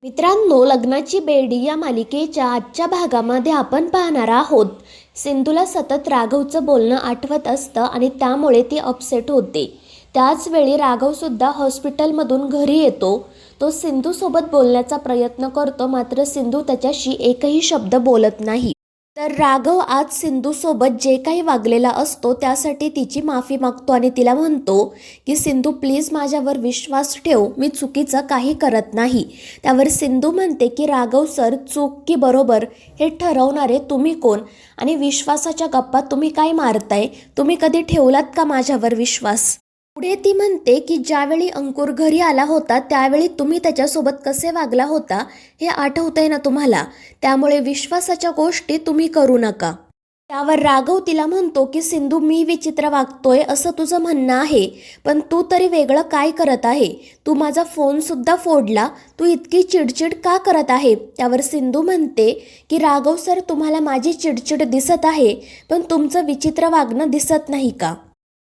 मित्रांनो, लग्नाची बेडी या मालिकेच्या आजच्या भागामध्ये आपण पाहणार आहोत. सिंधूला सतत राघवचं बोलणं आठवत असतं आणि त्यामुळे ती अपसेट होते. त्याच वेळी राघवसुद्धा हॉस्पिटलमधून घरी येतो. तो सिंधूसोबत बोलण्याचा प्रयत्न करतो, मात्र सिंधू त्याच्याशी एकही शब्द बोलत नाही. तर राघव आज सिंधूसोबत जे काही वागलेला असतो त्यासाठी तिची माफी मागतो आणि तिला म्हणतो की सिंधू प्लीज माझ्यावर विश्वास ठेव, मी चुकीचं काही करत नाही. त्यावर सिंधू म्हणते की राघव सर, चूक की बरोबर हे ठरवणारे तुम्ही कोण आणि विश्वासाच्या गप्पा तुम्ही काय मारताय? तुम्ही कधी ठेवलात का माझ्यावर विश्वास? पुढे ती म्हणते की ज्यावेळी अंकुर घरी आला होता त्यावेळी तुम्ही त्याच्यासोबत कसे वागला होता हे आठवतंय ना तुम्हाला, त्यामुळे विश्वासाच्या गोष्टी तुम्ही करू नका. त्यावर राघव तिला म्हणतो की सिंधू, मी विचित्र वागतोय असं तुझं म्हणणं आहे, पण तू तरी वेगळं काय करत आहे? तू माझा फोनसुद्धा फोडला, तू इतकी चिडचिड का करत आहे? त्यावर सिंधू म्हणते की राघव सर, तुम्हाला माझी चिडचिड दिसत आहे, पण तुमचं विचित्र वागणं दिसत नाही का?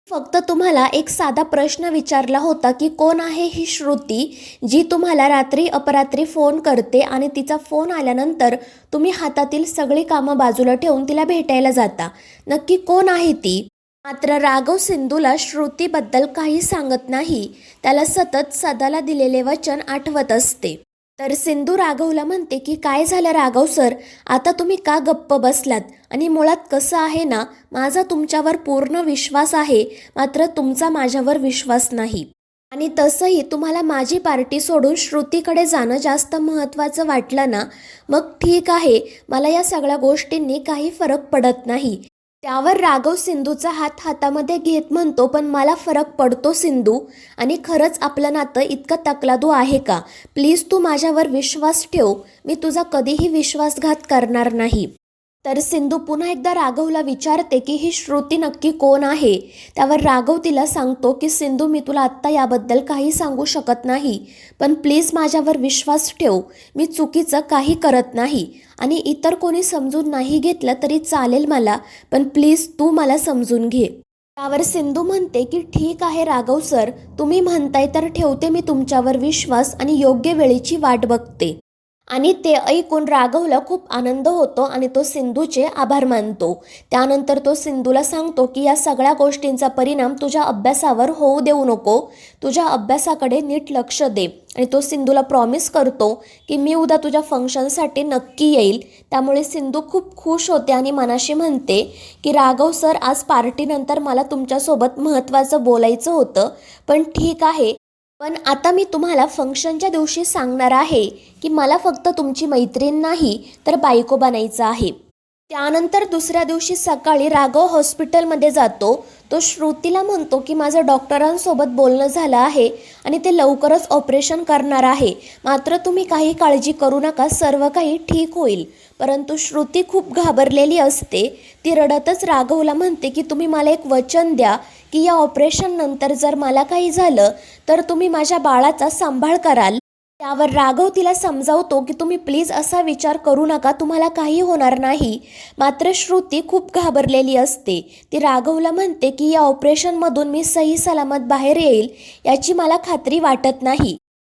फक्त तुम्हाला एक साधा प्रश्न विचारला होता की कोण आहे ही श्रुती, जी तुम्हाला रात्री अपरात्री फोन करते आणि तिचा फोन आल्यानंतर तुम्ही हातातील सगळी कामं बाजूला ठेवून तिला भेटायला जाता. नक्की कोण आहे ती? मात्र राघव सिंधूला श्रुतीबद्दल काही सांगत नाही. त्याला सतत सदाला दिलेले वचन आठवत असते. तर सिंधू राघवला म्हणते की काय झालं राघव सर, आता तुम्ही का गप्प बसलात? आणि मुळात कसं आहे ना, माझा तुमच्यावर पूर्ण विश्वास आहे, मात्र तुमचा माझ्यावर विश्वास नाही. आणि तसंही तुम्हाला माझी पार्टी सोडून श्रुतीकडे जाणं जास्त महत्त्वाचं वाटलं ना, मग ठीक आहे, मला या सगळ्या गोष्टींनी काही फरक पडत नाही. त्यावर राघव सिंधूचा हात हातामध्ये घेत म्हणतो, पण मला फरक पडतो सिंधू, आणि खरंच आपलं नातं इतकं तकलादू आहे का? प्लीज तू माझ्यावर विश्वास ठेव, मी तुझा कधीही विश्वासघात करणार नाही. तर सिंधू पुन्हा एकदा राघवला विचारते की ही श्रुती नक्की कोण आहे. त्यावर राघव तिला सांगतो की सिंधू, मी तुला आत्ता याबद्दल काही सांगू शकत नाही, पण प्लीज माझ्यावर विश्वास ठेव, मी चुकीचं काही करत नाही आणि इतर कोणी समजून नाही घेतलं तरी चालेल मला, पण प्लीज तू मला समजून घे. त्यावर सिंधू म्हणते की ठीक आहे राघव सर, तुम्ही म्हणताय तर ठेवते मी तुमच्यावर विश्वास आणि योग्य वेळेची वाट बघते. आणि ते ऐकून राघवला खूप आनंद होतो आणि तो सिंधूचे आभार मानतो. त्यानंतर तो सिंधूला सांगतो की या सगळ्या गोष्टींचा परिणाम तुझ्या अभ्यासावर होऊ देऊ नको, तुझ्या अभ्यासाकडे नीट लक्ष दे. आणि तो सिंधूला प्रॉमिस करतो की मी उद्या तुझ्या फंक्शनसाठी नक्की येईल. त्यामुळे सिंधू खूप खुश होते आणि मनाशी म्हणते की राघव सर, आज पार्टीनंतर मला तुमच्यासोबत महत्त्वाचं बोलायचं होतं, पण ठीक आहे, पण आता मी तुम्हाला फंक्शनच्या दिवशी सांगणार आहे की मला फक्त तुमची मैत्रीण नाही तर बायको बनायचं आहे. त्यानंतर दुसऱ्या दिवशी सकाळी राघव हॉस्पिटलमध्ये जातो. तो श्रुतीला म्हणतो की माझं डॉक्टरांसोबत बोलणं झालं आहे आणि ते लवकरच ऑपरेशन करणार आहे, मात्र तुम्ही काही काळजी करू नका, सर्व काही ठीक होईल. परंतु श्रुती खूप घाबरलेली असते. ती रडतच राघवला म्हणते की तुम्ही मला एक वचन द्या की या ऑपरेशननंतर जर मला काही झालं तर तुम्ही माझ्या बाळाचा सांभाळ कराल. त्यावर राघव तिला समजावतो की तुम्ही प्लीज असा विचार करू नका, तुम्हाला काही होणार नाही. मात्र श्रुती खूप घाबरलेली असते. ती राघवला म्हणते की या ऑपरेशनमधून मी सही सलामत बाहेर येईल याची मला खात्री वाटत नाही.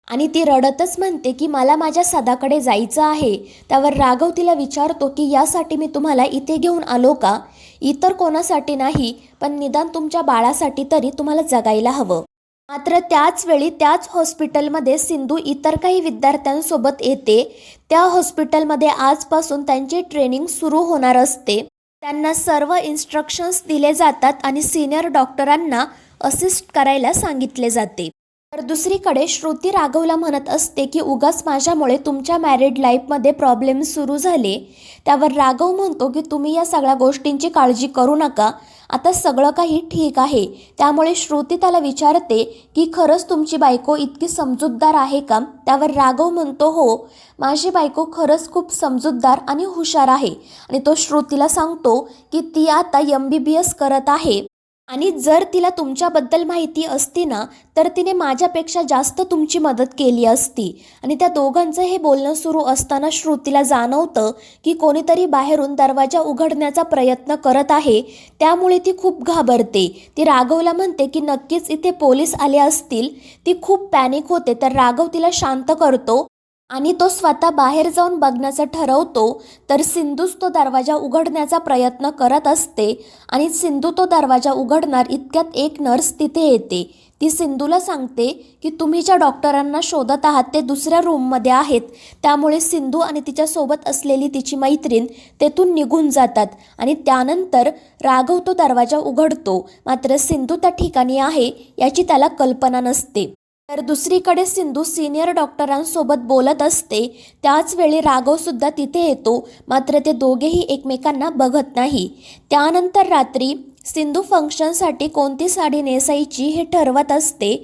आणि ती रडतच म्हणते की मला माझ्या सदाकडे जायचं आहे. त्यावर राघव तिला विचारतो की यासाठी मी तुम्हाला इथे घेऊन आलो का? इतर कोणासाठी नाही, पण निदान तुमच्या बाळासाठी तरी तुम्हाला जगायला हवं. मात्र त्याच वेळी त्याच हॉस्पिटलमध्ये सिंधू इतर काही विद्यार्थ्यांसोबत येते. त्या हॉस्पिटलमध्ये आजपासून त्यांची ट्रेनिंग सुरू होणार असते. त्यांना सर्व इन्स्ट्रक्शन्स दिले जातात आणि सिनियर डॉक्टरांना असिस्ट करायला सांगितले जाते. तर दुसरीकडे श्रुती राघवला म्हणत असते की उगाच माझ्यामुळे तुमच्या मॅरिड लाईफमध्ये प्रॉब्लेम सुरू झाले. त्यावर राघव म्हणतो की तुम्ही या सगळ्या गोष्टींची काळजी करू नका, आता सगळं काही ठीक आहे. त्यामुळे श्रुती त्याला विचारते की खरंच तुमची बायको इतकी समजूतदार आहे का? त्यावर राघव म्हणतो, हो, माझी बायको खरंच खूप समजूतदार आणि हुशार आहे. आणि तो श्रुतीला सांगतो की ती आता MBBS करत आहे आणि जर तिला तुमच्याबद्दल माहिती असती ना तर तिने माझ्यापेक्षा जास्त तुमची मदत केली असती. आणि त्या दोघांचं हे बोलणं सुरू असताना श्रुतीला जाणवतं की कोणीतरी बाहेरून दरवाजा उघडण्याचा प्रयत्न करत आहे. त्यामुळे ती खूप घाबरते. ती राघवला म्हणते की नक्कीच इथे पोलीस आले असतील. ती खूप पॅनिक होते. तर राघव तिला शांत करतो आणि तो स्वतः बाहेर जाऊन बघण्याचं ठरवतो. तर सिंधूच तो दरवाजा उघडण्याचा प्रयत्न करत असते आणि सिंधू तो दरवाजा उघडणार इतक्यात एक नर्स तिथे येते. ती सिंधूला सांगते की तुम्ही ज्या डॉक्टरांना शोधत आहात ते दुसऱ्या रूममध्ये आहेत. त्यामुळे सिंधू आणि तिच्यासोबत असलेली तिची मैत्रीण तेथून निघून जातात आणि त्यानंतर राघव तो दरवाजा उघडतो. मात्र सिंधू त्या ठिकाणी आहे याची त्याला कल्पना नसते. तर दुसरीकडे सिंधू सिनियर डॉक्टरांसोबत बोलत असते. त्याच वेळी राघवसुद्धा तिथे येतो. मात्र ते दोघेही एकमेकांना बघत नाही. त्यानंतर रात्री सिंधू फंक्शनसाठी कोणती साडी नेसायची हे ठरवत असते.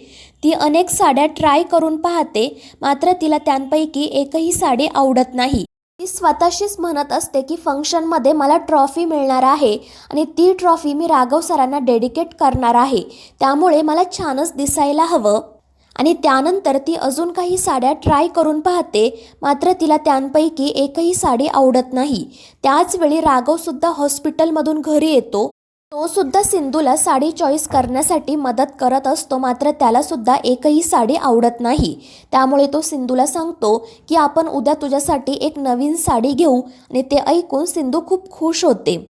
ती अनेक साड्या ट्राय करून पाहते. मात्र तिला त्यांपैकी एकही साडी आवडत नाही. ती स्वतःशीच म्हणत असते की फंक्शनमध्ये मला ट्रॉफी मिळणार आहे आणि ती ट्रॉफी मी राघव सरांना डेडिकेट करणार आहे. त्यामुळे मला छानच दिसायला हवं. आणि त्यानंतर ती अजून काही साड्या ट्राय करून पाहते. मात्र तिला त्यांपैकी एकही साडी आवडत नाही. त्याचवेळी राघवसुद्धा हॉस्पिटलमधून घरी येतो. तो सुद्धा सिंधूला साडी चॉईस करण्यासाठी मदत करत असतो. मात्र त्यालासुद्धा एकही साडी आवडत नाही. त्यामुळे तो सिंधूला सांगतो की आपण उद्या तुझ्यासाठी एक नवीन साडी घेऊ आणि ते ऐकून सिंधू खूप खुश होते.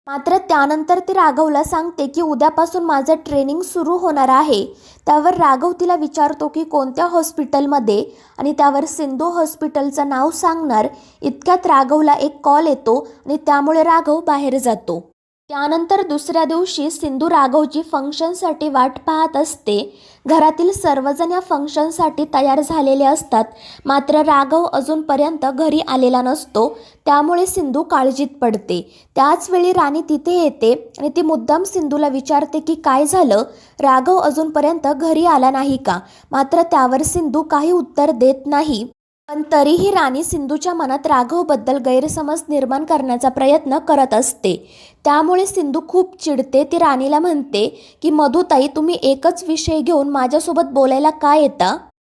मात्र त्यानंतर ती राघवला सांगते की उद्यापासून माझं ट्रेनिंग सुरू होणार आहे. त्यावर राघव तिला विचारतो की कोणत्या हॉस्पिटलमध्ये आणि त्यावर सिंधू हॉस्पिटलचं नाव सांगणार. इतक्यात राघवला एक कॉल येतो आणि त्यामुळे राघव बाहेर जातो. त्यानंतर दुसऱ्या दिवशी सिंधू राघवची फंक्शनसाठी वाट पाहत असते. घरातील सर्वजण या फंक्शनसाठी तयार झालेले असतात. मात्र राघव अजूनपर्यंत घरी आलेला नसतो. त्यामुळे सिंधू काळजीत पडते. त्याचवेळी राणी तिथे येते आणि ती मुद्दाम सिंधूला विचारते की काय झालं, राघव अजूनपर्यंत घरी आला नाही का. मात्र त्यावर सिंधू काही उत्तर देत नाही. पण तरीही राणी सिंधूच्या मनात राघवबद्दल गैरसमज निर्माण करण्याचा प्रयत्न करत असते. त्यामुळे सिंधू खूप चिडते. ती राणीला म्हणते की मधुताई, तुम्ही एकच विषय घेऊन माझ्यासोबत बोलायला का येता?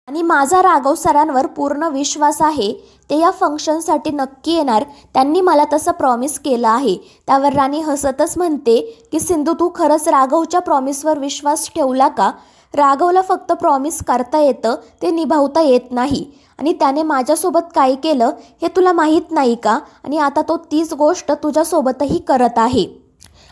आणि माझा राघव सरांवर पूर्ण विश्वास आहे. ते या फंक्शनसाठी नक्की येणार. त्यांनी मला तसं प्रॉमिस केलं आहे. त्यावर राणी हसतच म्हणते की सिंधू, तू खरंच राघवच्या प्रॉमिसवर विश्वास ठेवला का? राघवला फक्त प्रॉमिस करता येतं, ते निभावता येत नाही. आणि त्याने माझ्यासोबत काय केलं हे तुला माहीत नाही का? आणि आता तो तीच गोष्ट तुझ्यासोबतही करत आहे.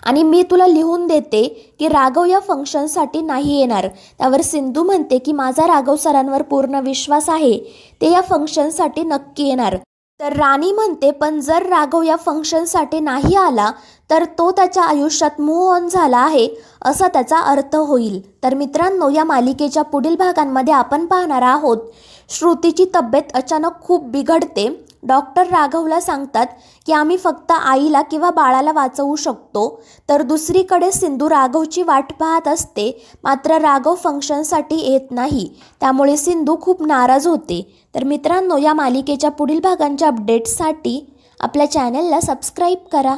आणि मी तुला लिहून देते की राघव या फंक्शनसाठी नाही येणार. त्यावर सिंधू म्हणते की माझा राघव सरांवर पूर्ण विश्वास आहे. ते या फंक्शनसाठी नक्की येणार. तर राणी म्हणते पण जर राघव या फंक्शनसाठी नाही आला तर तो त्याच्या आयुष्यात मूव्ह ऑन झाला आहे असा त्याचा अर्थ होईल. तर मित्रांनो, या मालिकेच्या पुढील भागांमध्ये आपण पाहणार आहोत श्रुतीची तब्येत अचानक खूप बिघडते. डॉक्टर राघवला सांगतात की आम्ही फक्त आईला किंवा बाळाला वाचवू शकतो. तर दुसरीकडे सिंधू राघवची वाट पाहत असते. मात्र राघव फंक्शनसाठी येत नाही. त्यामुळे सिंधू खूप नाराज होते. तर मित्रांनो, या मालिकेच्या पुढील भागांच्या अपडेट्ससाठी आपल्या चॅनलला सबस्क्राईब करा.